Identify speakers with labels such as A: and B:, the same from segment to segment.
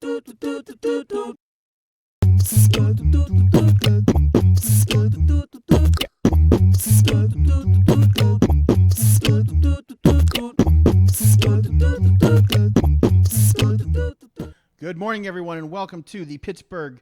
A: Good morning, everyone, and welcome to the Pittsburgh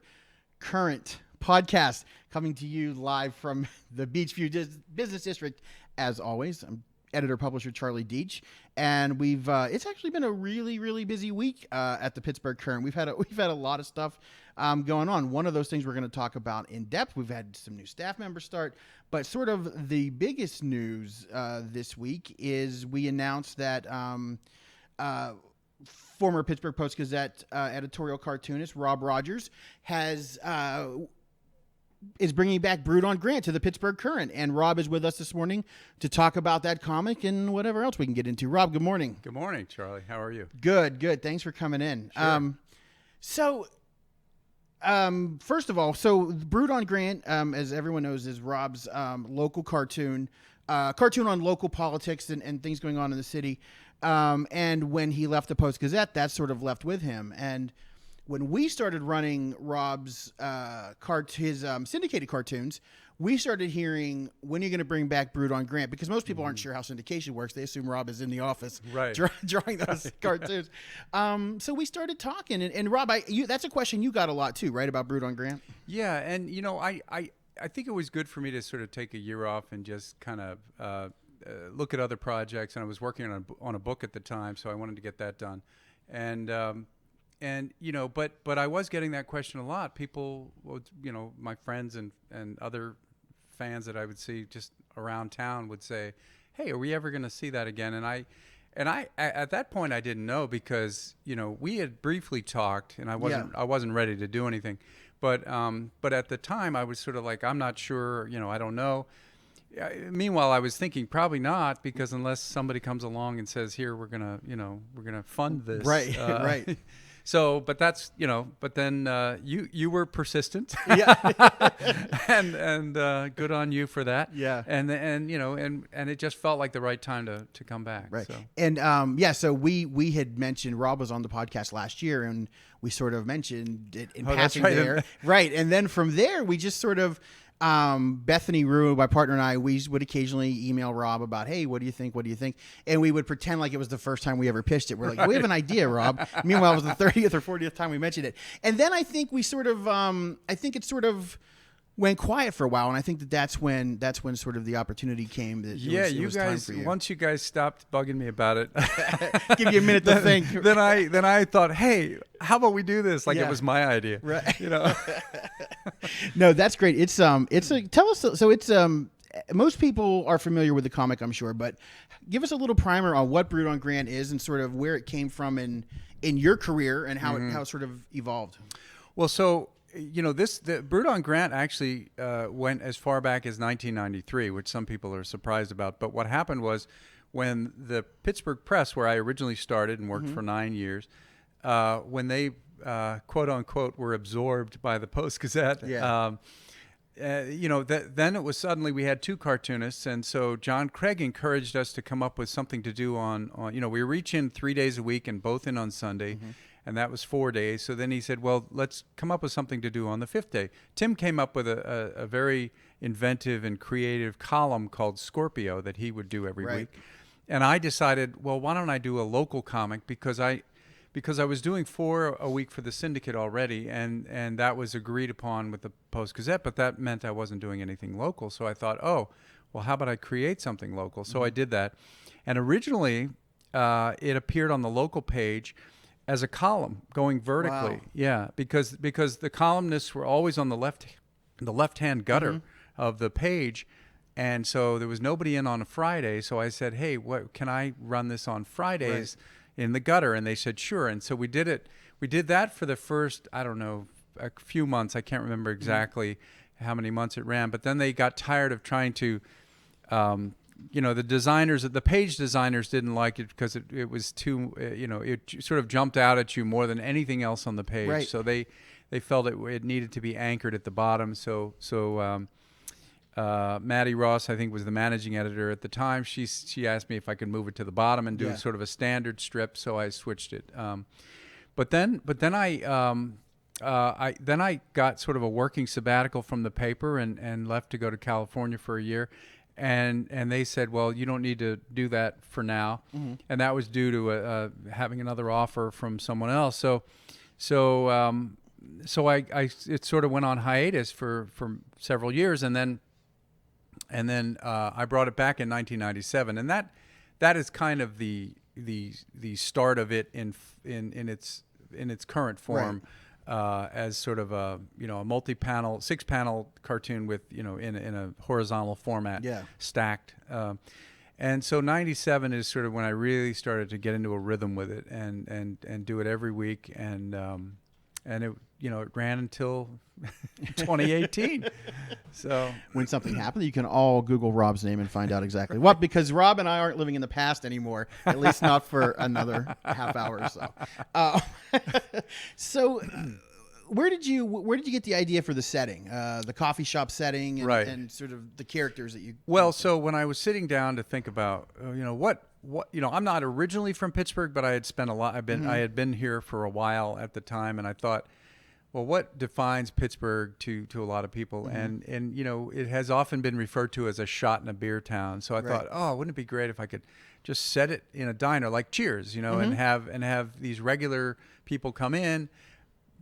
A: Current podcast, coming to you live from the Beachview Business District. As always, I'm editor-publisher Charlie Deitch, and it's actually been a really busy week at the Pittsburgh Current. We've had a lot of stuff going on. One of those things we're going to talk about in depth. We've had some new staff members start, but sort of the biggest news this week is we announced that former Pittsburgh Post-Gazette editorial cartoonist Rob Rogers is bringing back Brewed on Grant to the Pittsburgh Current, and Rob is with us this morning to talk about that comic and whatever else we can get into. Rob, good morning.
B: Good morning, Charlie. How are you?
A: Good. Thanks for coming in.
B: Sure.
A: First of all, Brewed on Grant, as everyone knows, is Rob's local cartoon on local politics and things going on in the city. And when he left the Post-Gazette, that sort of left with him. And when we started running Rob's his syndicated cartoons, we started hearing, when are you going to bring back Brewed on Grant? Because most people aren't sure how syndication works. They assume Rob is in the office drawing those cartoons. So we started talking. And Rob, that's a question you got a lot too, right, about Brewed on Grant?
B: Yeah, and I think it was good for me to sort of take a year off and just kind of look at other projects. And I was working on a book at the time, so I wanted to get that done. And but I was getting that question a lot. People, my friends and other fans that I would see just around town would say, "Hey, are we ever going to see that again?" And I at that point I didn't know, because we had briefly talked, and I wasn't ready to do anything. But at the time I was sort of like, I'm not sure. I don't know. Meanwhile, I was thinking probably not, because unless somebody comes along and says, "Here, we're gonna fund this,"
A: right.
B: So, but that's but then you were persistent,
A: yeah,
B: and good on you for that.
A: Yeah,
B: and it just felt like the right time to come back.
A: Right,
B: so.
A: And so we had mentioned Rob was on the podcast last year, and we sort of mentioned it in passing there, right? And then from there, we just sort of. Bethany Rue, my partner, and I, we would occasionally email Rob about, "Hey, what do you think? What do you think?" And we would pretend like it was the first time we ever pitched it. We're like, "We have an idea, Rob." Meanwhile, it was the 30th or 40th time we mentioned it. And then I think we sort of, it sort of went quiet for a while, and I think that's when sort of the opportunity came. That it was
B: guys,
A: time for you.
B: Once you guys stopped bugging me about it,
A: give you a minute to think.
B: Then I thought, hey, how about we do this? It was my idea,
A: right? No, that's great. Tell us. So it's most people are familiar with the comic, I'm sure, but give us a little primer on what Brewed on Grant is and sort of where it came from in your career and how it sort of evolved.
B: Well, so. The Brewed on Grant actually went as far back as 1993, which some people are surprised about. But what happened was, when the Pittsburgh Press, where I originally started and worked for 9 years, when they quote unquote were absorbed by the Post-Gazette, then it was suddenly we had two cartoonists, and so John Craig encouraged us to come up with something to do on we reach in 3 days a week and both in on Sunday. Mm-hmm. And that was 4 days. So then he said, well, let's come up with something to do on the fifth day. Tim came up with a very inventive and creative column called Scorpio that he would do every week. And I decided, well, why don't I do a local comic? Because I was doing 4 a week for the syndicate already, and that was agreed upon with the Post-Gazette, but that meant I wasn't doing anything local. So I thought, oh, well, how about I create something local? So I did that. And originally, it appeared on the local page as a column going vertically. Wow. Yeah, because the columnists were always on the left-hand gutter of the page, and so there was nobody in on a Friday. So I said, "Hey, what can I run this on Fridays in the gutter?" And they said, "Sure." And so we did it. We did that for the first, I don't know, a few months. I can't remember exactly how many months it ran, but then they got tired of trying to the page designers didn't like it because it was too, it sort of jumped out at you more than anything else on the page. Right. So they felt it needed to be anchored at the bottom. So Maddie Ross, I think, was the managing editor at the time. She asked me if I could move it to the bottom and do sort of a standard strip. So I switched it. But then I got sort of a working sabbatical from the paper and left to go to California for a year. And they said, well, you don't need to do that for now. Mm-hmm. And that was due to having another offer from someone else. So I it sort of went on hiatus for several years, and then I brought it back in 1997, and that is kind of the start of it in its current form. Right. As sort of a multi-panel, 6-panel cartoon with in a horizontal format, stacked, and so 97 is sort of when I really started to get into a rhythm with it and do it every week, and it it ran until 2018. So
A: when something happened, you can all Google Rob's name and find out exactly what, because Rob and I aren't living in the past anymore, at least not for another half hour or so. So where did you get the idea for the setting, the coffee shop setting, and sort of the characters that you?
B: Well, so when I was sitting down to think about, what I'm not originally from Pittsburgh, but I had spent a lot. I had been here for a while at the time, and I thought, well, what defines Pittsburgh to a lot of people? Mm-hmm. And it has often been referred to as a shot in a beer town. So I thought, wouldn't it be great if I could just set it in a diner like Cheers, and have these regular people come in,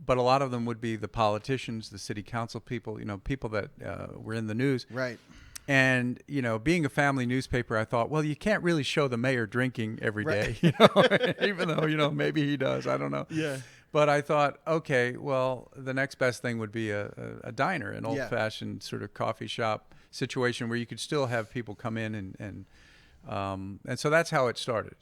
B: but a lot of them would be the politicians, the city council people, people that were in the news.
A: Right.
B: And, being a family newspaper, I thought, well, you can't really show the mayor drinking every day, even though, maybe he does. I don't know.
A: Yeah.
B: But I thought, okay, well, the next best thing would be a diner, an old-fashioned sort of coffee shop situation where you could still have people come in and so that's how it started.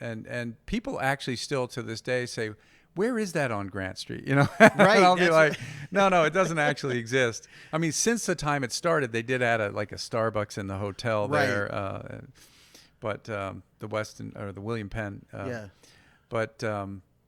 B: And people actually still to this day say, where is that on Grant Street?
A: Right.
B: And I'll be like, no, it doesn't actually exist. I mean, since the time it started, they did add a Starbucks in the hotel there, but the Weston or the William Penn.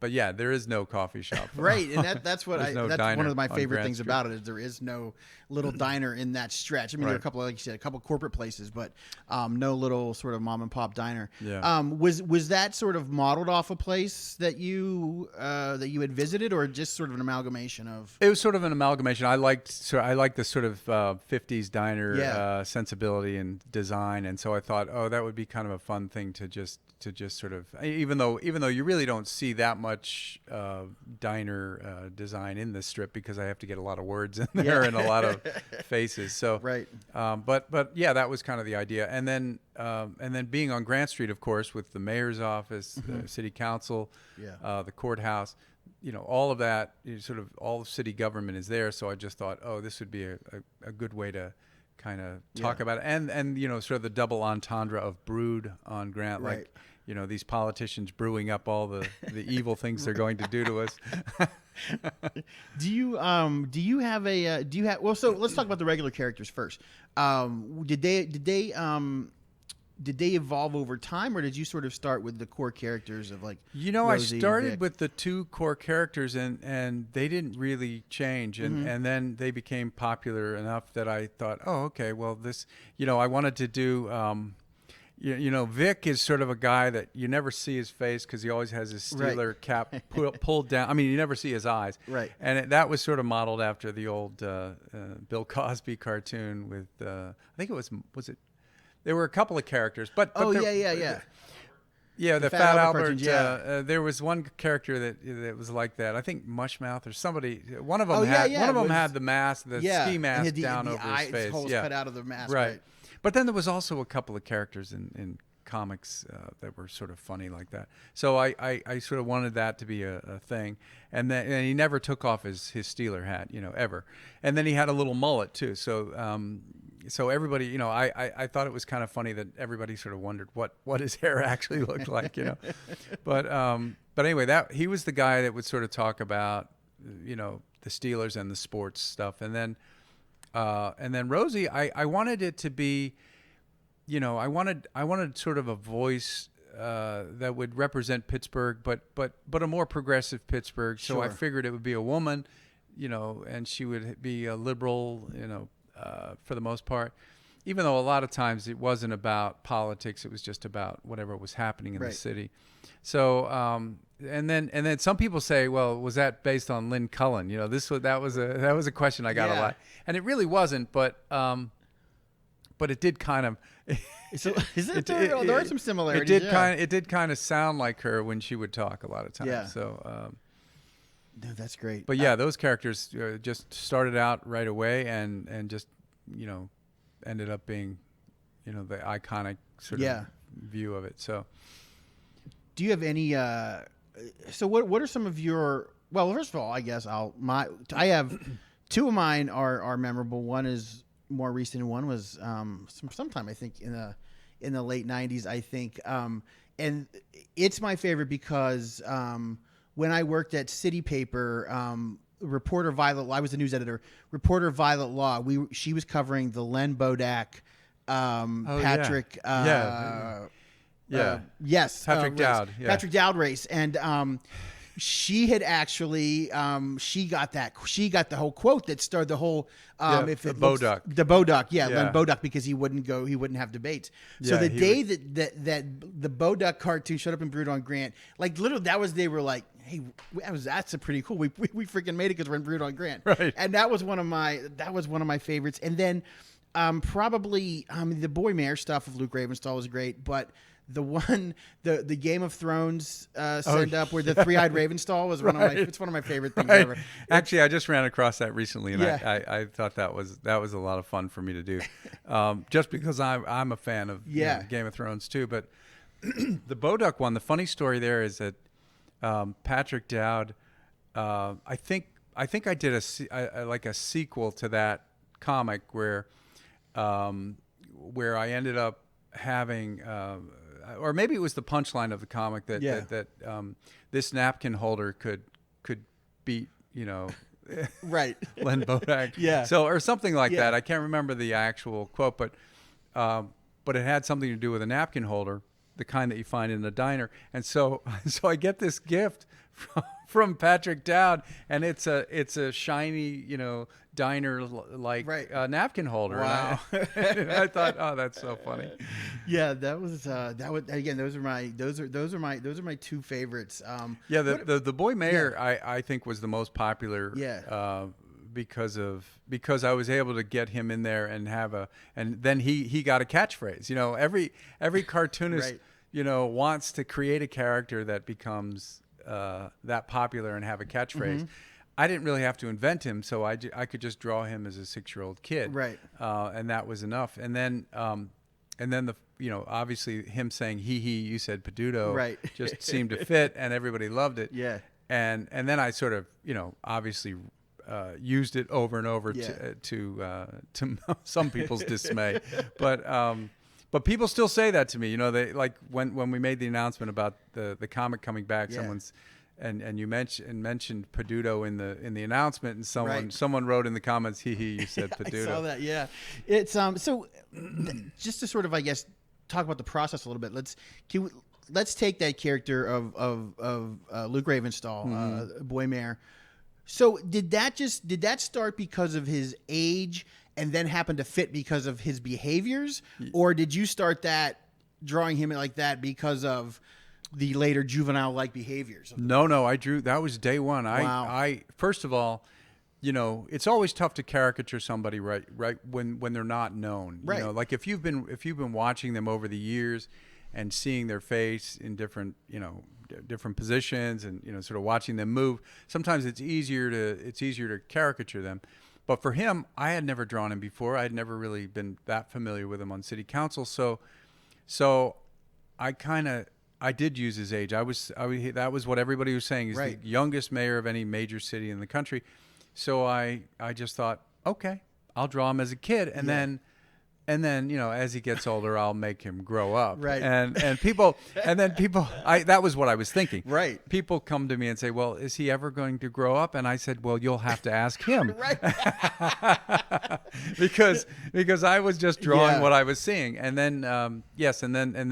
B: But yeah, there is no coffee shop.
A: Right, and that's what that's one of my favorite things about it is there is no little diner in that stretch. I mean, there are a couple, like you said, a couple corporate places, but no little sort of mom and pop diner.
B: Yeah.
A: Was that sort of modeled off a place that you had visited, or just sort of an amalgamation of?
B: It was sort of an amalgamation. I liked the sort of 50s diner sensibility and design, and so I thought, that would be kind of a fun thing to just sort of, even though you really don't see that much diner design in this strip because I have to get a lot of words in there and a lot of faces. So
A: right.
B: But yeah, that was kind of the idea. And then being on Grant Street, of course, with the mayor's office, the city council, the courthouse, all of that, sort of all of city government is there. So I just thought, this would be a good way to kind of talk about it. And sort of the double entendre of Brewed on Grant,
A: right.
B: Like, these politicians brewing up all the evil things they're going to do to us.
A: Do you have well, so let's talk about the regular characters first. Did they evolve over time, or did you sort of start with the core characters of like Rosie,
B: I started
A: Vic?
B: with the two core characters and they didn't really change, and then they became popular enough that I thought, okay, well, this, I wanted to do Vic is sort of a guy that you never see his face because he always has his Steeler cap pulled down. I mean, you never see his eyes.
A: Right.
B: And that was sort of modeled after the old Bill Cosby cartoon with, I think it was it? There were a couple of characters, but
A: yeah.
B: Yeah, the Fat Albert.
A: Cartoons,
B: there was one character that was like that. I think Mushmouth or somebody. One of them had the mask, the ski mask down over his face.
A: Holes cut out of the mask.
B: Right. But then there was also a couple of characters in comics that were sort of funny like that. So I sort of wanted that to be a thing. And he never took off his Steeler hat, ever. And then he had a little mullet too. So everybody, I thought it was kind of funny that everybody sort of wondered what his hair actually looked like, But anyway, he was the guy that would sort of talk about, the Steelers and the sports stuff. And then Rosie, I wanted it to be, I wanted sort of a voice that would represent Pittsburgh, but a more progressive Pittsburgh. So I figured it would be a woman, and she would be a liberal, for the most part. even though a lot of times it wasn't about politics, it was just about whatever was happening in the
A: Right.
B: city. So, and then some people say, well, was that based on Lynn Cullen? You know, that was a question I got a
A: Yeah.
B: lot, and it really wasn't, but it did kind of.
A: So, there are some similarities.
B: It did kind of sound like her when she would talk a lot of times.
A: Yeah.
B: So.
A: No, that's great.
B: But yeah, those characters just started out right away, and just ended up being, the iconic sort of view of it. So,
A: do you have any? So what are some of your? Well, first of all, I guess I have two of mine are memorable. One is more recent, and one was sometime I think in the late '90s. I think, and it's my favorite because. When I worked at City Paper, reporter Violet, I was the news editor. Reporter Violet Law, she was covering the Len Bodak, Patrick, yes,
B: Patrick Dowd,
A: Patrick Dowd race, and she had actually she got the whole quote that started the whole
B: the Bodak,
A: Len Bodak, because he wouldn't have debates. So the day that the Bodak cartoon showed up in Brewed on Grant, like literally they were like, hey, that's a pretty cool. We freaking made it because we're in Brewed on Grant,
B: right? And
A: that was one of my favorites. And then probably the Boy Mayor stuff of Luke Ravenstahl was great, but the Game of Thrones send up where the three-eyed Ravenstahl was one of my favorite things ever.
B: Actually, I just ran across that recently, and I thought that was a lot of fun for me to do, just because I'm a fan of Game of Thrones too. But the Bodak one, the funny story there is that Patrick Dowd, I think I did a sequel to that comic where I ended up having. Or maybe it was the punchline of the comic that this napkin holder could beat
A: right
B: Len Bodak, or something like that. I can't remember the actual quote, but it had something to do with a napkin holder, the kind that you find in a diner. And so I get this gift from Patrick Dowd, and it's a shiny diner like napkin holder.
A: Wow.
B: And I thought, oh, that's so funny.
A: Yeah, that was again. Those are my two favorites.
B: The Boy Mayor I think was the most popular. Because I was able to get him in there and then he got a catchphrase. Every cartoonist wants to create a character that becomes that popular and have a catchphrase. Mm-hmm. I didn't really have to invent him, so I could just draw him as a 6-year-old kid,
A: right?
B: And that was enough. And then the obviously him saying he you said Peduto,
A: right? Just
B: seemed to fit, and everybody loved it.
A: Yeah.
B: And then I sort of obviously used it over and over to some people's dismay, but people still say that to me. They like when we made the announcement about the comic coming back, someone's. And you mentioned Peduto in the announcement, and someone wrote in the comments, "He you said Peduto."
A: I saw that. Yeah, it's so just to sort of talk about the process a little bit. Let's take that character of Luke Ravenstahl, Boy Mayor. So did that start because of his age and then happen to fit because of his behaviors, or did you start that drawing him like that because of the later juvenile-like behaviors?
B: No, I drew. That was day one.
A: Wow.
B: I first of all, it's always tough to caricature somebody right when they're not known.
A: Right.
B: Like if you've been watching them over the years and seeing their face in different positions and sort of watching them move, sometimes it's easier to caricature them. But for him, I had never drawn him before. I had never really been that familiar with him on city council. So I did use his age. That was what everybody was saying. He's the youngest mayor of any major city in the country. So I just thought, okay, I'll draw him as a kid, and then as he gets older, I'll make him grow up.
A: Right.
B: And people that was what I was thinking.
A: Right.
B: People come to me and say, well, is he ever going to grow up? And I said, well, you'll have to ask him.
A: Right.
B: because I was just drawing what I was seeing. And then and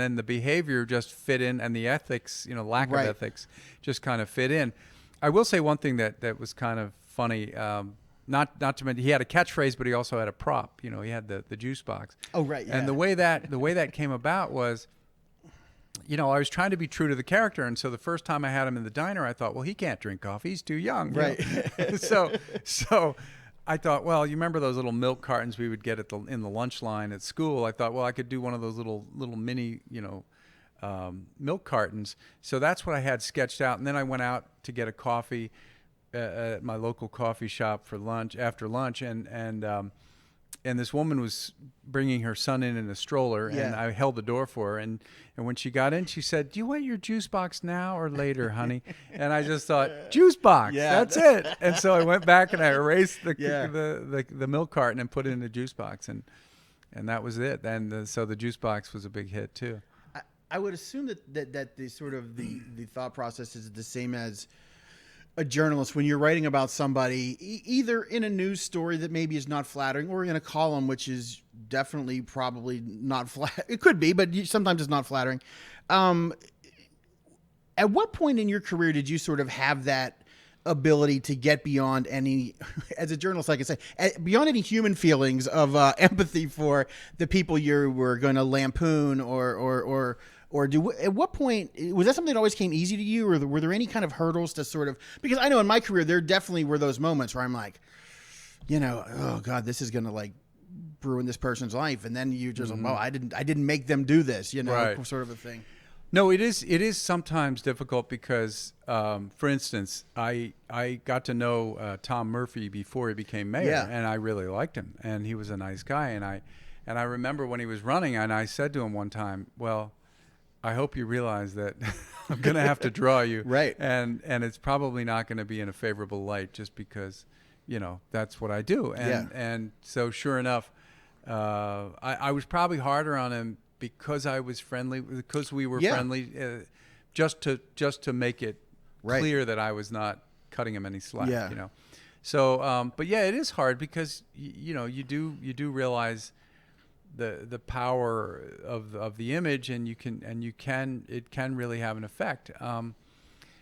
B: then the behavior just fit in, and the ethics, lack of ethics just kind of fit in. I will say one thing that was kind of funny. Not to mention, he had a catchphrase, but he also had a prop. You know, he had the juice box.
A: Oh, right. Yeah.
B: And the way that came about was, you know, I was trying to be true to the character, and so the first time I had him in the diner, I thought, well, he can't drink coffee; he's too young.
A: Right.
B: So I thought, well, you remember those little milk cartons we would get in the lunch line at school? I thought, well, I could do one of those little mini, you know, milk cartons. So that's what I had sketched out, and then I went out to get a coffee at my local coffee shop for lunch after lunch, and this woman was bringing her son in a stroller, and I held the door for her. And when she got in, she said, "Do you want your juice box now or later, honey?" And I just thought, juice box, that's it. And so I went back and I erased the milk carton and put it in the juice box, and that was it. And so the juice box was a big hit too.
A: I would assume that the sort of the thought process is the same as a journalist when you're writing about somebody, either in a news story that maybe is not flattering, or in a column which is definitely probably not flat. It could be, but sometimes it's not flattering. At what point in your career did you sort of have that ability to get beyond any, as a journalist, like I say, beyond any human feelings of empathy for the people you were going to lampoon at what point was that something that always came easy to you, or were there any kind of hurdles to sort of, because I know in my career there definitely were those moments where I'm like, you know, oh God, this is going to like ruin this person's life, and then you just like, well, I didn't make them do this, you know,
B: right.
A: Sort of a thing.
B: No, it is sometimes difficult because, for instance, I got to know Tom Murphy before he became mayor, and I really liked him, and he was a nice guy, and I remember when he was running, and I said to him one time, well, I hope you realize that I'm going to have to draw you.
A: Right.
B: And it's probably not going to be in a favorable light just because, you know, that's what I do. And so sure enough, I was probably harder on him because I was friendly, because we were friendly, just to make it clear that I was not cutting him any slack, you know. So, but yeah, it is hard because, you know, you do realize the power of the image, and it can really have an effect.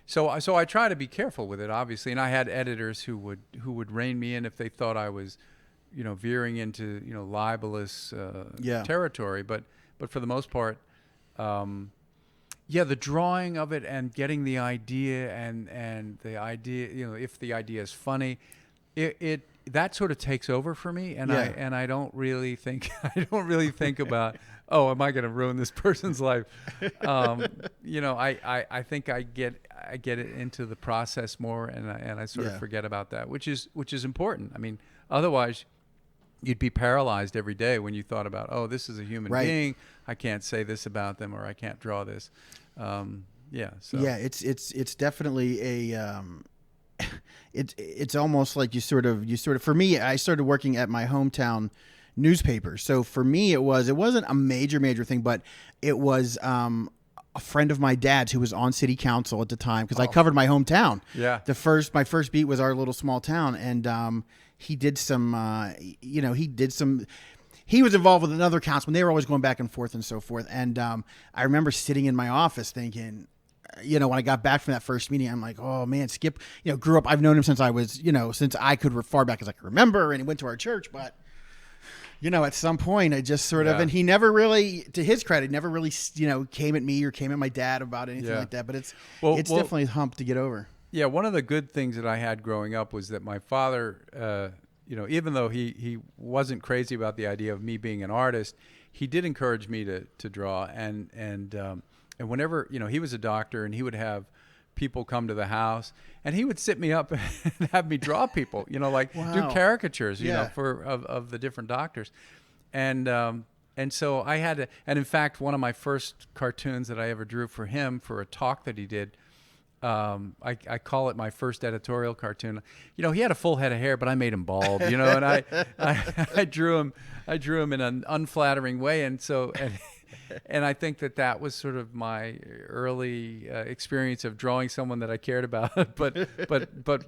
B: So I try to be careful with it, obviously, and I had editors who would rein me in if they thought I was, you know, veering into, you know, libelous territory. But for the most part, the drawing of it and getting the idea and the idea, you know, if the idea is funny, it that sort of takes over for me, and I don't really think about, oh, am I going to ruin this person's life? You know, I think I get it into the process more, and I sort of forget about that, which is important. I mean, otherwise you'd be paralyzed every day when you thought about, oh, this is a human being, I can't say this about them, or I can't draw this.
A: It's definitely a it's almost like you sort of for me, I started working at my hometown newspaper, so for me it wasn't a major thing, but it was a friend of my dad's who was on city council at the time, because I covered my hometown. My first beat was our little small town, and he did some he was involved with another councilman. They were always going back and forth and so forth, and I remember sitting in my office thinking, you know, when I got back from that first meeting, I'm like, oh man, Skip, you know, grew up, I've known him since I was, you know, since I could far back as I can remember, and he went to our church, but you know, at some point I just sort of, and he never really, to his credit, never really, you know, came at me or came at my dad about anything like that, but it's definitely a hump to get over. Yeah.
B: One of the good things that I had growing up was that my father, you know, even though he wasn't crazy about the idea of me being an artist, he did encourage me to draw, and whenever, you know, he was a doctor, and he would have people come to the house, and he would sit me up and have me draw people, you know, like do caricatures, you know, of the different doctors. And so I had to, and in fact, one of my first cartoons that I ever drew for him for a talk that he did, I call it my first editorial cartoon. You know, he had a full head of hair, but I made him bald, you know, and I drew him in an unflattering way. And I think that was sort of my early experience of drawing someone that I cared about, but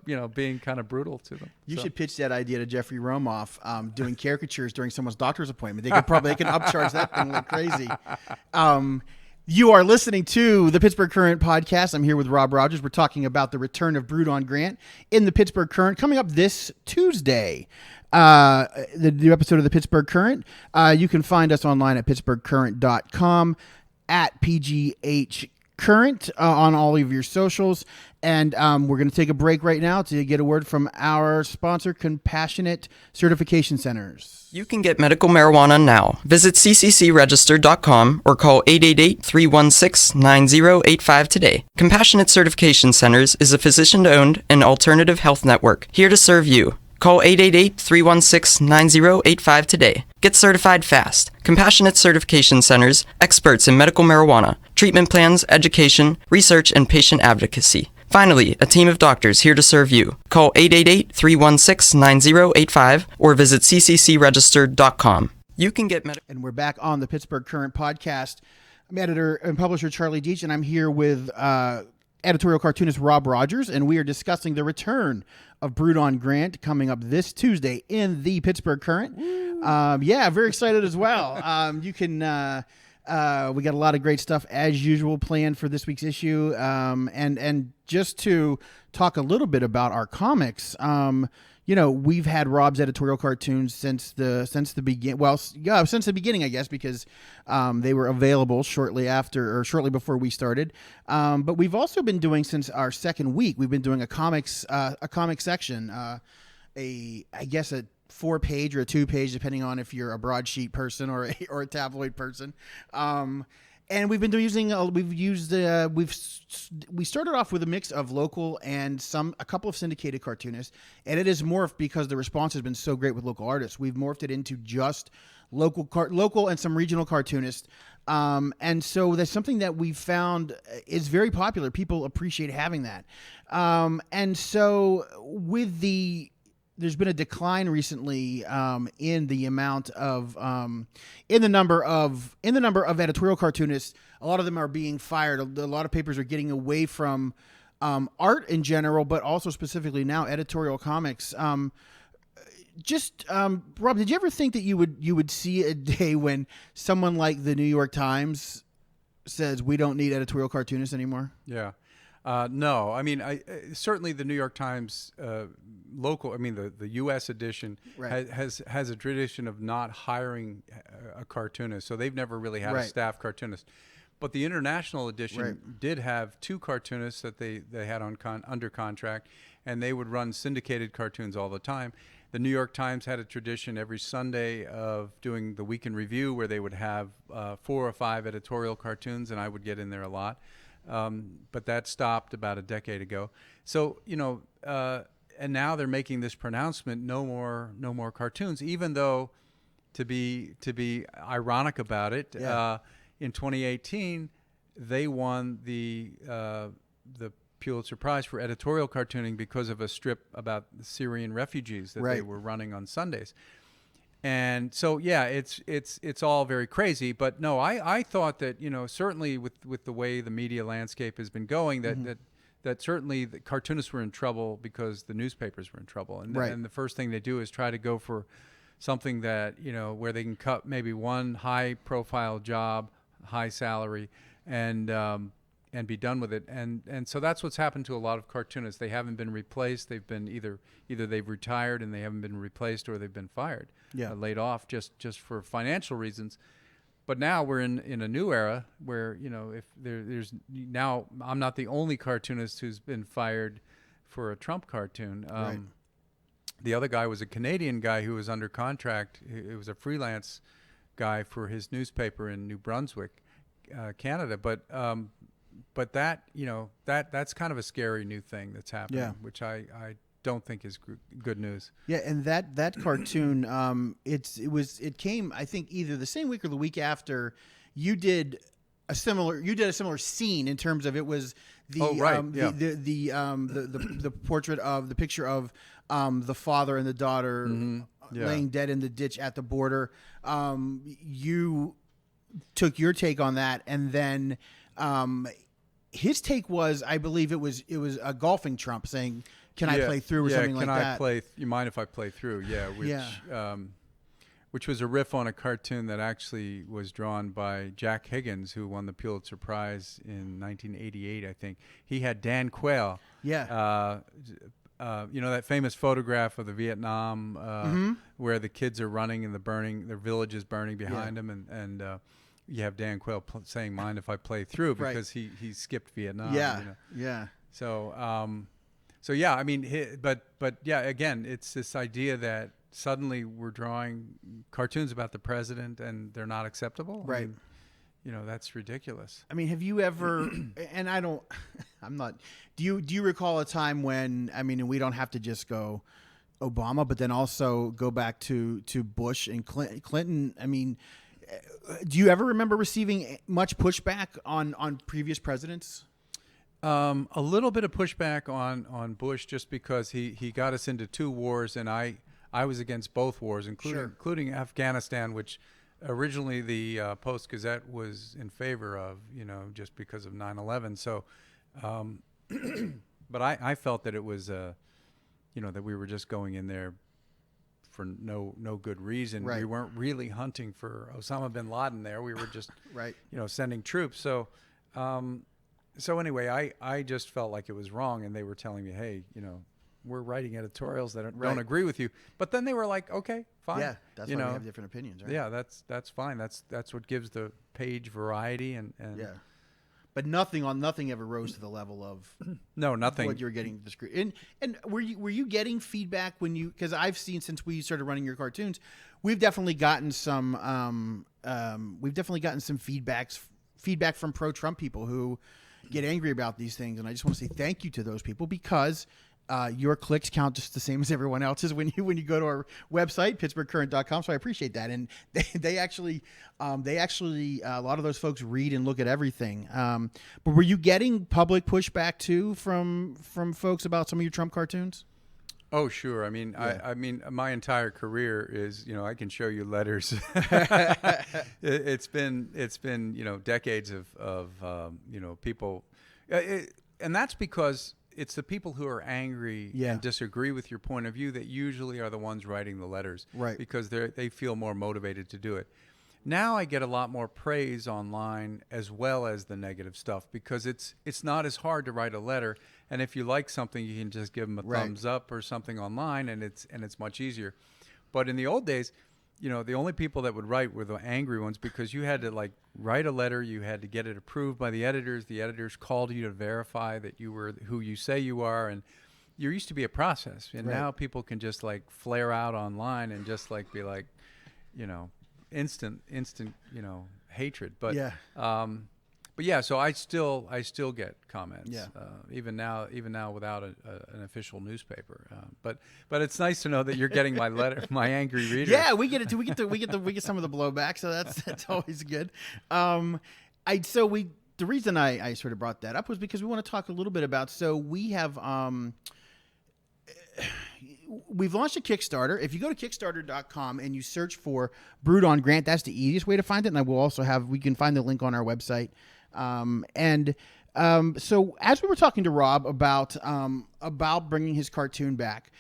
B: you know, being kind of brutal to them.
A: You should pitch that idea to Jeffrey Romoff, doing caricatures during someone's doctor's appointment. They can upcharge that thing like crazy. You are listening to the Pittsburgh Current podcast. I'm here with Rob Rogers. We're talking about the return of Brewed on Grant in the Pittsburgh Current coming up this Tuesday. The new episode of the Pittsburgh Current. You can find us online at pittsburghcurrent.com, at PGH Current on all of your socials. And we're going to take a break right now to get a word from our sponsor, Compassionate Certification Centers.
C: You can get medical marijuana now. Visit cccregister.com or call 888-316-9085 today. Compassionate Certification Centers is a physician-owned and alternative health network here to serve you. Call 888-316-9085 today. Get certified fast. Compassionate Certification Centers, experts in medical marijuana, treatment plans, education, research, and patient advocacy. Finally, a team of doctors here to serve you. Call 888-316-9085 or visit cccregister.com. You can get
A: And we're back on the Pittsburgh Current podcast. I'm editor and publisher Charlie Deitch, and I'm here with editorial cartoonist Rob Rogers, and we are discussing the return of Brewed on Grant coming up this Tuesday in the Pittsburgh Current. Very excited as well. You can... we got a lot of great stuff as usual planned for this week's issue. And just to talk a little bit about our comics, we've had Rob's editorial cartoons since the beginning, I guess, because they were available shortly before we started. But we've also been doing, since our second week, we've been doing a comic section, a 4-page or a 2-page, depending on if you're a broadsheet person or a tabloid person. And we've been we started off with a mix of local and a couple of syndicated cartoonists, and it has morphed because the response has been so great with local artists. We've morphed it into just local and some regional cartoonists. And so that's something that we've found is very popular. People appreciate having that. And so there's been a decline recently in the amount of in the number of editorial cartoonists. A lot of them are being fired. A lot of papers are getting away from art in general, but also specifically now editorial comics. Rob, did you ever think that you would see a day when someone like the New York Times says we don't need editorial cartoonists anymore?
B: Yeah. No, I mean, certainly the New York Times local, the U.S. edition
A: right.
B: has a tradition of not hiring a cartoonist, so they've never really had
A: right.
B: a staff cartoonist. But the international edition
A: right.
B: did have 2 cartoonists that they had under contract, and they would run syndicated cartoons all the time. The New York Times had a tradition every Sunday of doing the Week in Review, where they would have 4 or 5 editorial cartoons, and I would get in there a lot. But that stopped about a decade ago. So, and now they're making this pronouncement, no more cartoons, even though, to be ironic about it, in 2018, they won the Pulitzer Prize for editorial cartooning because of a strip about the Syrian refugees that
A: right.
B: they were running on Sundays. And so, yeah, it's all very crazy. But no, I thought that, certainly with the way the media landscape has been going, that certainly the cartoonists were in trouble because the newspapers were in trouble. And,
A: right.
B: and the first thing they do is try to go for something that, where they can cut maybe one high profile job, high salary, and be done with it. And so that's what's happened to a lot of cartoonists. They haven't been replaced. They've been either they've retired and they haven't been replaced, or they've been fired, laid off just for financial reasons. But now we're in a new era where, if there's now, I'm not the only cartoonist who's been fired for a Trump cartoon.
A: Right.
B: The other guy was a Canadian guy who was under contract. It was a freelance guy for his newspaper in New Brunswick, Canada. But that, that's kind of a scary new thing that's happening, which I don't think is good news. Yeah,
A: and that cartoon, it came, I think, either the same week or the week after you did a similar scene in terms of it was the the portrait of the picture of the father and the daughter laying dead in the ditch at the border. You took your take on that, and then his take was, I believe it was a golfing Trump saying, "Can I play through?" or something like that.
B: You mind if I play through? Yeah. Which, which was a riff on a cartoon that actually was drawn by Jack Higgins, who won the Pulitzer Prize in 1988, I think. He had Dan Quayle.
A: Yeah.
B: That famous photograph of the Vietnam where the kids are running and their village is burning behind them, and you have Dan Quayle saying, "Mind if I play through?" because he skipped Vietnam.
A: Yeah.
B: So yeah, I mean, but yeah, again, it's this idea that suddenly we're drawing cartoons about the president and they're not acceptable.
A: Right.
B: I mean, that's ridiculous.
A: I mean, have you ever, and do you recall a time when, I mean, and we don't have to just go Obama, but then also go back to Bush and Clinton. I mean, do you ever remember receiving much pushback on previous presidents?
B: A little bit of pushback on Bush, just because he got us into 2 wars, and I was against both wars, including Afghanistan, which originally the Post-Gazette was in favor of, just because of 9/11. So, but I felt that it was, that we were just going in there for no good reason.
A: Right.
B: We weren't really hunting for Osama bin Laden there. We were just,
A: right.
B: Sending troops. So anyway, I just felt like it was wrong, and they were telling me, hey, we're writing editorials that don't agree with you. But then they were like, okay, fine.
A: Yeah, that's why we have different opinions, right?
B: Yeah, that's fine. That's what gives the page variety and
A: yeah. But nothing ever rose to the level of
B: no, nothing.
A: What you're getting discreet. And were you getting feedback when you, because I've seen since we started running your cartoons, we've definitely gotten some feedback from pro-Trump people who get angry about these things, and I just want to say thank you to those people, because your clicks count just the same as everyone else's when you go to our website, pittsburghcurrent.com. So I appreciate that, and they actually a lot of those folks read and look at everything. But were you getting public pushback too from folks about some of your Trump cartoons?
B: Oh, sure. I mean, yeah. I mean, my entire career is, I can show you letters. It's been, decades of people, and that's because it's the people who are angry and disagree with your point of view that usually are the ones writing the letters,
A: right? Because
B: they feel more motivated to do it. Now I get a lot more praise online as well as the negative stuff, because it's not as hard to write a letter, and if you like something, you can just give them a thumbs up or something online, and it's much easier. But in the old days, the only people that would write were the angry ones, because you had to write a letter, you had to get it approved by the editors. The editors called you to verify that you were who you say you are, and there used to be a process. And now people can just flare out online and just be like, instant, hatred. But but yeah, so I still get comments, even now without an official newspaper. But it's nice to know that you're getting my letter, my angry readers.
A: Yeah, we get some of the blowback, so that's always good. The reason I sort of brought that up was because we want to talk a little bit about. So we have we've launched a Kickstarter. If you go to Kickstarter.com and you search for Brewed on Grant, that's the easiest way to find it. And I will also we can find the link on our website. So as we were talking to Rob about bringing his cartoon back,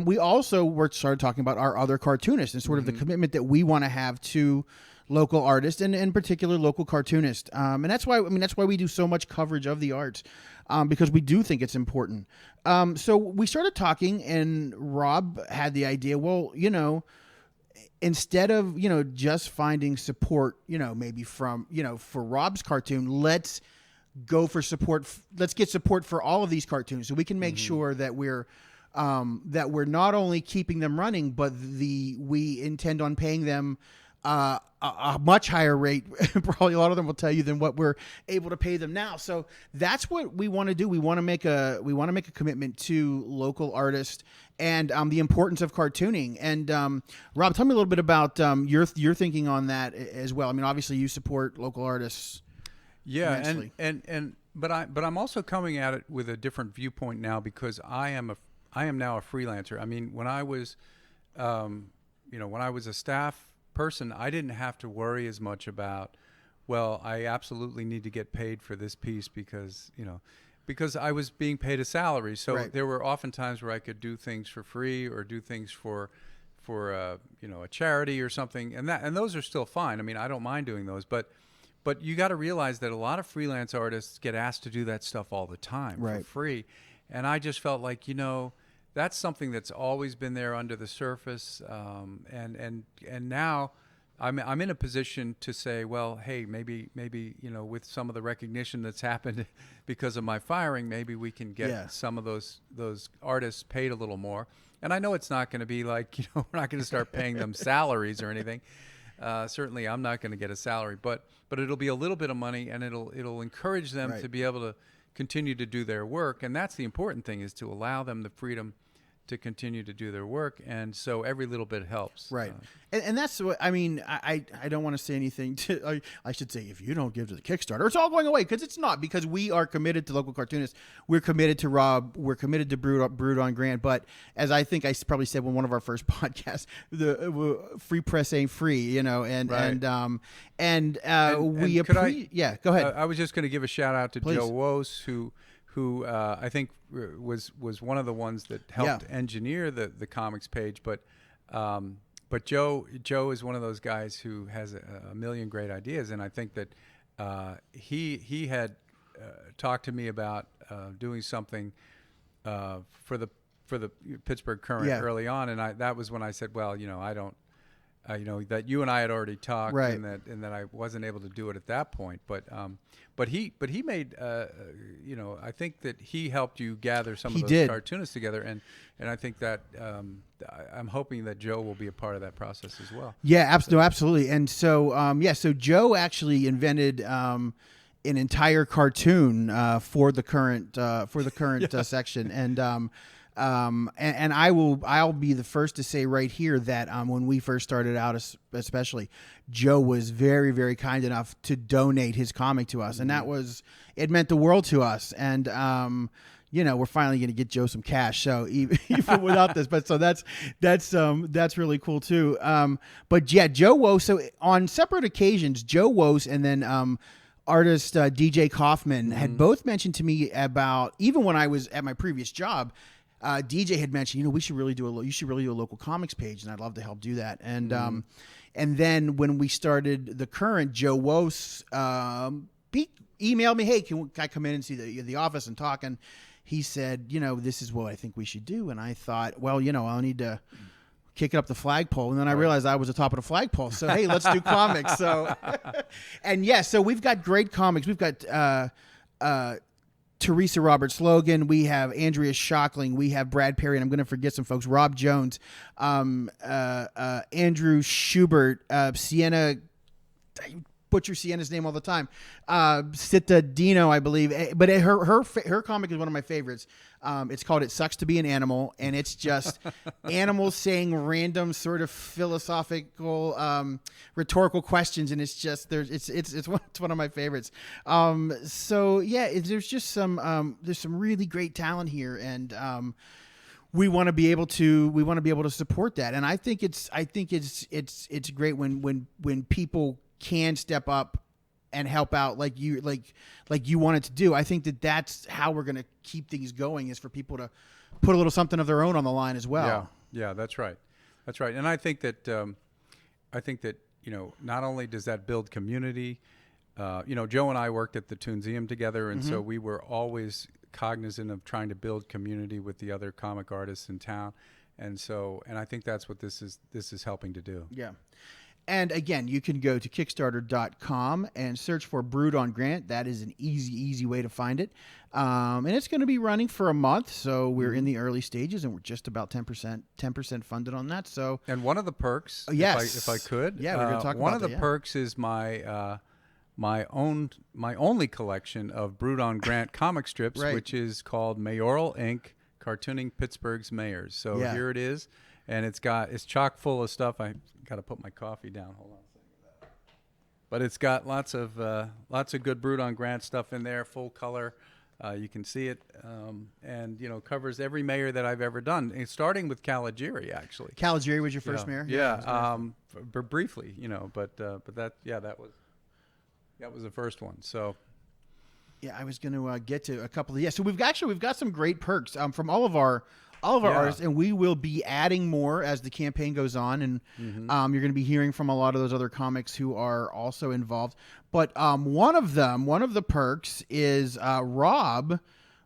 A: we also started talking about our other cartoonists and sort of the commitment that we want to have to local artists and in particular local cartoonists. And that's why we do so much coverage of the arts, because we do think it's important. So we started talking, and Rob had the idea, well, instead of, just finding support, maybe from, for Rob's cartoon, let's go for support. Let's get support for all of these cartoons so we can make sure that we're not only keeping them running, but we intend on paying them a much higher rate. Probably a lot of them will tell you than what we're able to pay them now. So that's what we want to do. We want to make a commitment to local artists and the importance of cartooning. And Rob, tell me a little bit about your thinking on that as well. I mean, obviously you support local artists.
B: Yeah,
A: immensely.
B: but I'm also coming at it with a different viewpoint now, because I am now a freelancer. I mean, when I was a staff person, I didn't have to worry as much about, well, I absolutely need to get paid for this piece because I was being paid a salary. So there were often times where I could do things for free or do things for a charity or something, and those are still fine. I mean, I don't mind doing those, but you got to realize that a lot of freelance artists get asked to do that stuff all the time for free, and I just felt like that's something that's always been there under the surface, and now I'm in a position to say, well, hey, maybe with some of the recognition that's happened because of my firing, maybe we can get some of those artists paid a little more. And I know it's not going to be like, we're not going to start paying them salaries or anything. Certainly, I'm not going to get a salary, but it'll be a little bit of money, and it'll encourage them to be able to continue to do their work. And that's the important thing, is to allow them the freedom to continue to do their work, and so every little bit helps.
A: Right, and that's what I mean. I don't want to say anything to. I should say, if you don't give to the Kickstarter, it's all going away, because it's not. Because we are committed to local cartoonists. We're committed to Rob. We're committed to Brewed on Grant. But as I think I probably said in one of our first podcasts, the free press ain't free, and we appreciate. Yeah, go ahead.
B: I was just going to give a shout out to Joe Wose, who I think was one of the ones that helped engineer the comics page, but Joe is one of those guys who has a million great ideas, and I think that he had talked to me about doing something for the Pittsburgh Current early on, and that was when I said, well, I don't. That you and I had already talked, and that I wasn't able to do it at that point. But he made, I think that he helped you gather some of those cartoonists together, and I think that I'm hoping that Joe will be a part of that process as well.
A: Yeah, absolutely. And so, so Joe actually invented an entire cartoon for the current section, and I'll be the first to say right here that when we first started out, especially, Joe was very, very kind enough to donate his comic to us, and it meant the world to us. And we're finally going to get Joe some cash, so even without this, but so that's really cool too. But yeah, Joe Wose. So on separate occasions, Joe Wose and then artist DJ Kaufman had both mentioned to me about, even when I was at my previous job. DJ had mentioned, you should really do a local comics page, and I'd love to help do that. And and then when we started the Current, Joe Wose emailed me, hey, can I come in and see the office and talk? And he said, this is what I think we should do. And I thought, well, I'll need to kick it up the flagpole. And then I realized I was the top of the flagpole. So, hey, let's do comics. So, and so we've got great comics. We've got Teresa Roberts Logan, we have Andrea Shockling, we have Brad Perry, and I'm going to forget some folks, Rob Jones, Andrew Schubert, Sienna, I butcher Sienna's name all the time, Sita Dino, I believe, but her comic is one of my favorites. It's called "It Sucks to Be an Animal," and it's just animals saying random sort of philosophical, rhetorical questions, and it's just it's one of my favorites. So yeah, there's just some really great talent here, and we want to be able to support that, and I think it's great when people can step up and help out like you wanted to do. I think that's how we're going to keep things going, is for people to put a little something of their own on the line as well.
B: Yeah, that's right. And I think that not only does that build community, Joe and I worked at the Toonseum together, and so we were always cognizant of trying to build community with the other comic artists in town, and I think that's what this is helping to do.
A: Yeah. And again, you can go to Kickstarter.com and search for Brewed on Grant. That is an easy way to find it. And it's going to be running for a month, so we're in the early stages, and we're just about 10% funded on that. So,
B: and one of the perks, if I could,
A: we're going to talk about
B: one of the perks is my only collection of Brewed on Grant comic strips, which is called Mayoral Inc. Cartooning Pittsburgh's Mayors. So here it is. And it's chock full of stuff. I got to put my coffee down. Hold on a second. But it's got lots of good Brewed on Grant stuff in there, full color. You can see it, and covers every mayor that I've ever done, starting with Caligari. Actually,
A: Caligari was your first mayor.
B: Yeah, briefly, but that was the first one. So. Yeah,
A: I was going to get to a couple of so we've got some great perks from all of our
B: Yeah.
A: artists, and we will be adding more as the campaign goes on, and you're going to be hearing from a lot of those other comics who are also involved. But one of the perks is Rob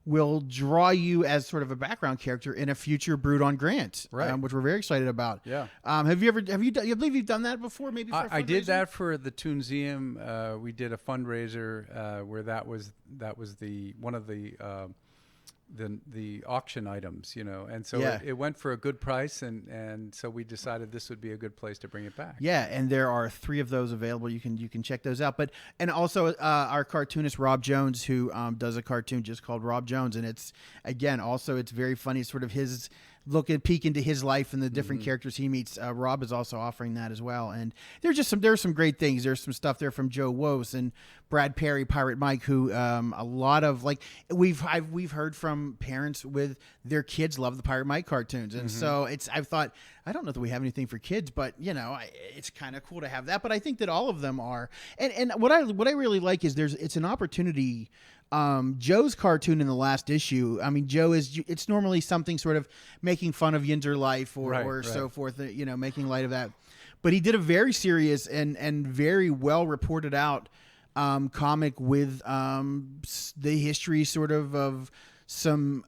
A: will draw you as sort of a background character in a future Brewed on Grant,
B: Right.
A: Which we're very excited about.
B: Yeah.
A: Have you done, you believe you've done that before? Maybe for a
B: I did
A: fundraiser?
B: that for the Toonseum. We did a fundraiser where that was the one of the auction items, and so
A: Yeah.
B: it went for a good price, and so we decided this would be a good place to bring it back.
A: Yeah, and there are 3 of those available. You can check those out. And also our cartoonist Rob Jones, who does a cartoon just called Rob Jones, and it's very funny. Sort of his peek into his life and the different characters he meets. Rob is also offering that as well. And there's some great things. There's some stuff there from Joe Wos and Brad Perry, Pirate Mike, who a lot of we've heard from parents with their kids love the Pirate Mike cartoons, and so I've thought, I don't know that we have anything for kids, but it's kind of cool to have that. But I think that all of them are, and what I really like is it's an opportunity. Joe's cartoon in the last issue, I mean, it's normally something sort of making fun of Yinzer life or so forth, making light of that. But he did a very serious and very well reported out comic with the history sort of some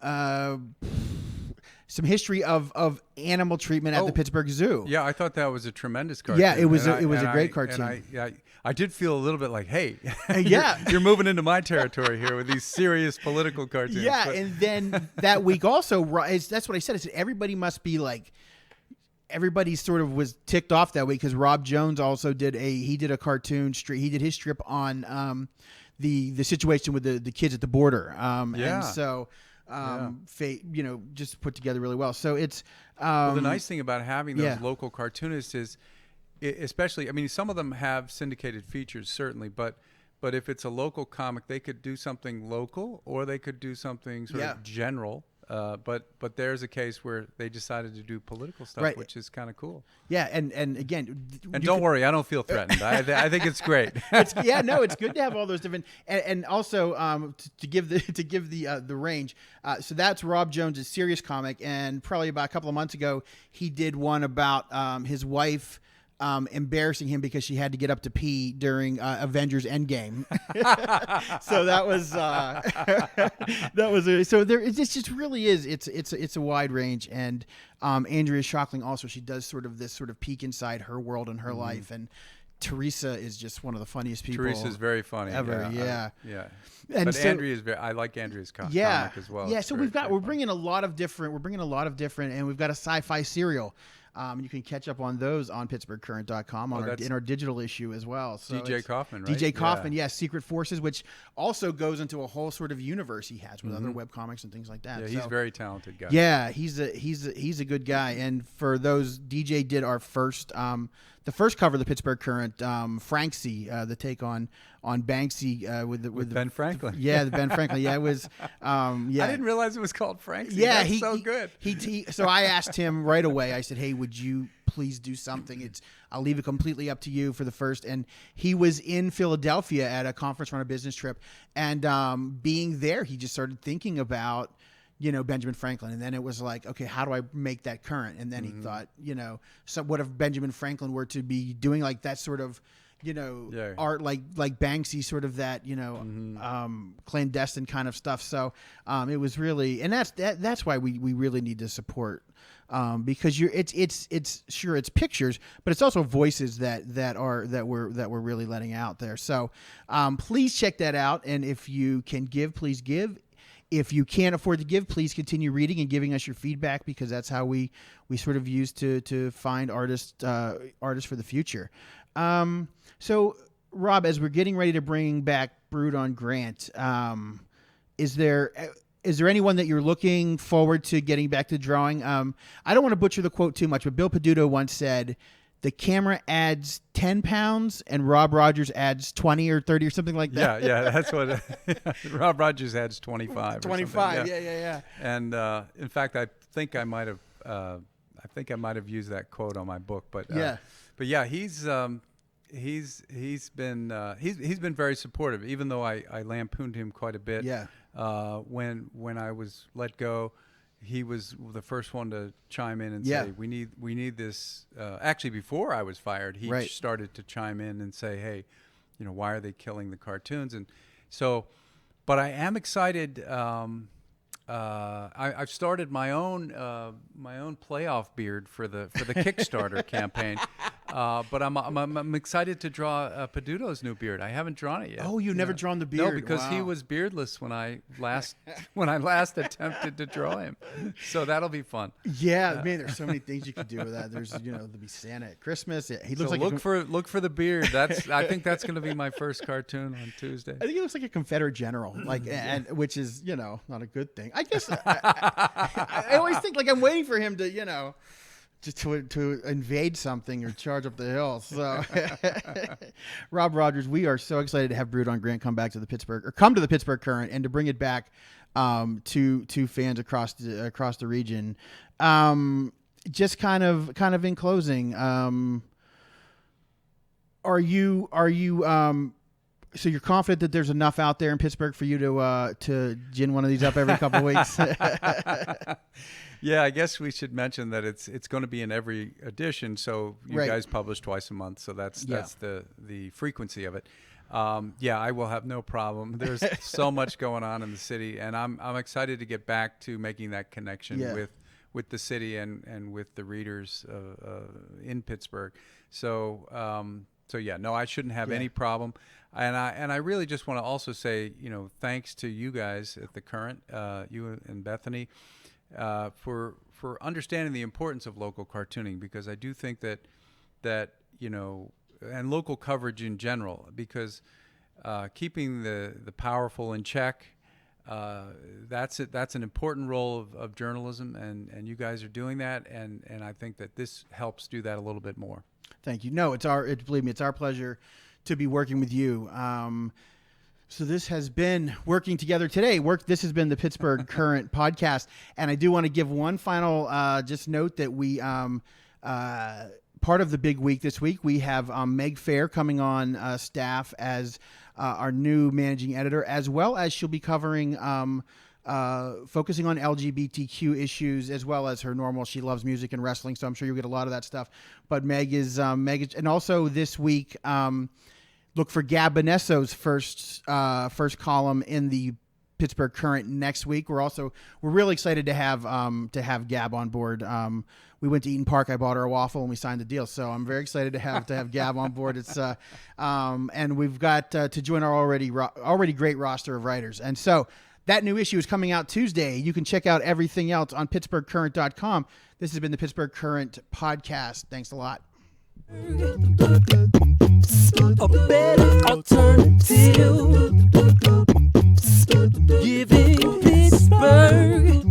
A: history of animal treatment at the Pittsburgh Zoo.
B: Yeah, I thought that was a tremendous cartoon.
A: Yeah, it was a great cartoon.
B: I did feel a little bit like, hey,
A: yeah,
B: you're moving into my territory here with these serious political cartoons.
A: Yeah, and then that week also, that's what I said. I said everybody sort of was ticked off that week because Rob Jones also did a cartoon strip. He did his strip on the situation with the kids at the border. And so. Just put together really well. So it's
B: the nice thing about having those local cartoonists is, especially, I mean, some of them have syndicated features certainly, but if it's a local comic, they could do something local or they could do something sort of general. But there's a case where they decided to do political stuff, which is kind of cool.
A: Yeah, and again,
B: don't worry, I don't feel threatened. I think it's great.
A: It's good to have all those different, and also to give the range. So that's Rob Jones's serious comic, and probably about a couple of months ago, he did one about his wife. Embarrassing him because she had to get up to pee during Avengers Endgame. So that was so there. It just really is. It's a wide range, and Andrea Shockling also, she does sort of this sort of peek inside her world and her life, and Teresa is just one of the funniest people.
B: Teresa's very funny
A: ever. Yeah.
B: And but Andrea is I like Andrea's comic as well.
A: Yeah. So we're bringing a lot of different, and we've got a sci-fi serial. You can catch up on those on PittsburghCurrent.com in our digital issue as well. So
B: DJ Kaufman, right?
A: DJ Kaufman, Secret Forces, which also goes into a whole sort of universe he has with other webcomics and things like that.
B: Yeah, he's a very talented guy.
A: Yeah, he's a good guy. And for those, DJ did our first the first cover of the Pittsburgh Current, Franksy, the take on Banksy with
B: Ben Franklin.
A: The Ben Franklin. Yeah, it was.
B: I didn't realize it was called Franksy.
A: Yeah,
B: That's so good.
A: So I asked him right away. I said, "Hey, would you please do something? I'll leave it completely up to you for the first." And he was in Philadelphia at a conference on a business trip, and being there, he just started thinking about Benjamin Franklin. And then it was like, okay, how do I make that current? And then he thought, so what if Benjamin Franklin were to be doing like that sort of, art, like Banksy, sort of that, clandestine kind of stuff. So it was really, and that's why we really need to support, because it's pictures, but it's also voices that we're really letting out there. So please check that out. And if you can give, please give. If you can't afford to give, please continue reading and giving us your feedback, because that's how we sort of use to find artists for the future. So, Rob, as we're getting ready to bring back Brewed on Grant, is there anyone that you're looking forward to getting back to drawing? I don't want to butcher the quote too much, but Bill Peduto once said, "The camera adds 10 pounds and Rob Rogers adds 20 or 30 or something like that."
B: Yeah, that's what Rob Rogers adds 25.
A: 25, yeah.
B: And in fact, I think I might have used that quote on my book, but he's been very supportive, even though I lampooned him quite a bit.
A: Yeah.
B: When I was let go, he was the first one to chime in and
A: Yeah.
B: say we need this. Actually, before I was fired, he
A: Right.
B: started to chime in and say, hey, why are they killing the cartoons? And so, but I am excited. I've started my own playoff beard for the Kickstarter campaign. But I'm excited to draw Peduto's new beard. I haven't drawn it yet.
A: Oh, you've never drawn the beard?
B: No, because he
A: Wow.
B: was beardless when I last attempted to draw him. So that'll be fun.
A: Yeah, man. There's so many things you could do with that. There's there'll be Santa at Christmas. He looks
B: So
A: like
B: look for the beard. I think that's going to be my first cartoon on Tuesday.
A: I think he looks like a Confederate general, and which is not a good thing. I guess I always think like I'm waiting for him to just to invade something or charge up the hill. So, Rob Rogers, we are so excited to have Brewed on Grant come to the Pittsburgh Current and to bring it back to fans across the region. Just kind of in closing, are you so you're confident that there's enough out there in Pittsburgh for you to gin one of these up every couple of weeks?
B: Yeah, I guess we should mention that it's going to be in every edition. So you
A: Right.
B: guys publish twice a month, so that's the frequency of it. Yeah, I will have no problem. There's so much going on in the city, and I'm excited to get back to making that connection with the city and with the readers in Pittsburgh. So yeah, no, I shouldn't have any problem. And I really just want to also say, thanks to you guys at the Current, you and Bethany, for understanding the importance of local cartooning, because I do think that and local coverage in general, because keeping the powerful in check, that's an important role of journalism, and you guys are doing that, and I think that this helps do that a little bit more.
A: Thank you. No, believe me, it's our pleasure to be working with you. So this has been Working Together Today. This has been the Pittsburgh Current podcast. And I do want to give one final just note that we, part of the big week this week, we have Meg Fair coming on staff as our new managing editor, as well as she'll be covering focusing on LGBTQ issues, as well as her normal. She loves music and wrestling, so I'm sure you'll get a lot of that stuff. But Meg is, and also this week, look for Gab Benesso's first column in the Pittsburgh Current next week. We're really excited to have Gab on board. We went to Eaton Park. I bought her a waffle and we signed the deal. So I'm very excited to have Gab on board. It's and we've got to join our already great roster of writers. And so that new issue is coming out Tuesday. You can check out everything else on PittsburghCurrent.com. This has been the Pittsburgh Current podcast. Thanks a lot.
D: A better alternative, giving Pittsburgh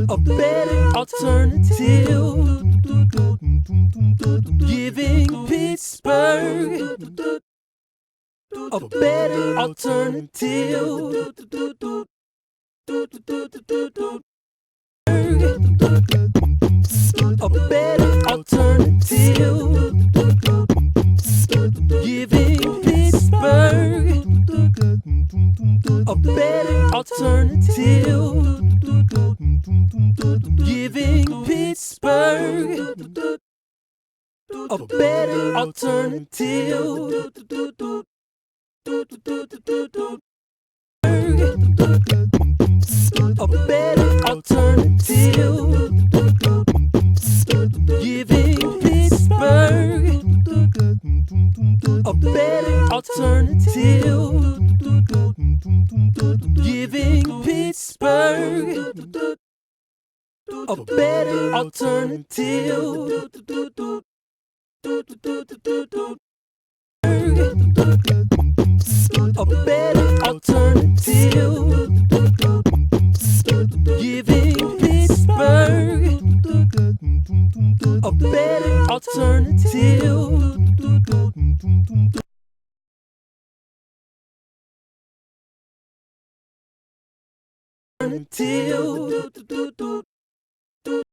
D: a better alternative, giving Pittsburgh a better alternative. A better alternative, giving Pittsburgh a better alternative, giving Pittsburgh a better alternative. A better alternative, giving Pittsburgh a better alternative, giving Pittsburgh a better alternative. A better alternative, giving Pittsburgh a better alternative. Alternative.